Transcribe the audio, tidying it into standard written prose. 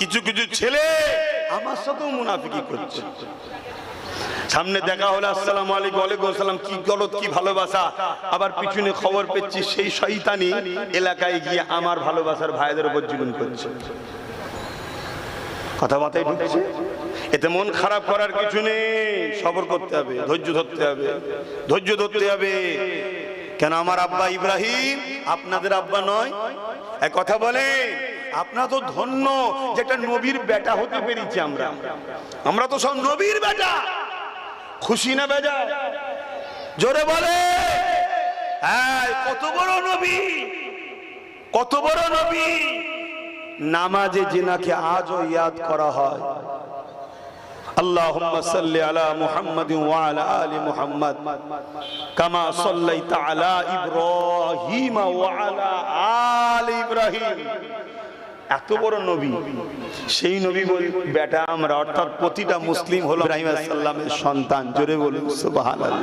কিছু কিছু ছেলে আমার সাথেও মুনাফিকি করছে। সামনে দেখা হলো আসসালামু আলাইকুম, ওয়ালাইকুম আসসালাম, কি গলত কি ভালোবাসা, আবার পিছনে খবর পেয়েছি সেই শয়তানি এলাকায় গিয়ে আমার ভালোবাসার ভাইদের উপর জুলুম করছে। কথাবার্তায় ঢুকছে। এতে মন খারাপ করার কিছু নেই, সবর করতে হবে, ধৈর্য ধরতে হবে, ধৈর্য ধরতে হবে। কেন আমার আব্বা ইব্রাহিম আপনাদের আব্বা নয়? এক কথা বলে, আপনারা তো ধন্য যে একটা নবীর বেটা হতে পেরেছি। আমরা তো সব নবীর বেটা। খুশি না বেজা? জোরে বলে। হ্যাঁ, কত বড় নবী, কত বড় নবী। নামাজে জিনাকে আজও ইয়াদ করা হয়। আল্লাহুম্মা সাল্লি আলা মুহাম্মাদিন ওয়া আলা আলি মুহাম্মাদ কামা সাল্লাইতা আলা ইব্রাহিম ওয়া আলা আলি ইব্রাহিম। এত বড় নবী, সেই নবী বেটা আমরা, অর্থাৎ প্রতিটা মুসলিম হলো ইব্রাহিম আলাইহিস সালামের সন্তান। জোরে বলুন সুবহানাল্লাহ।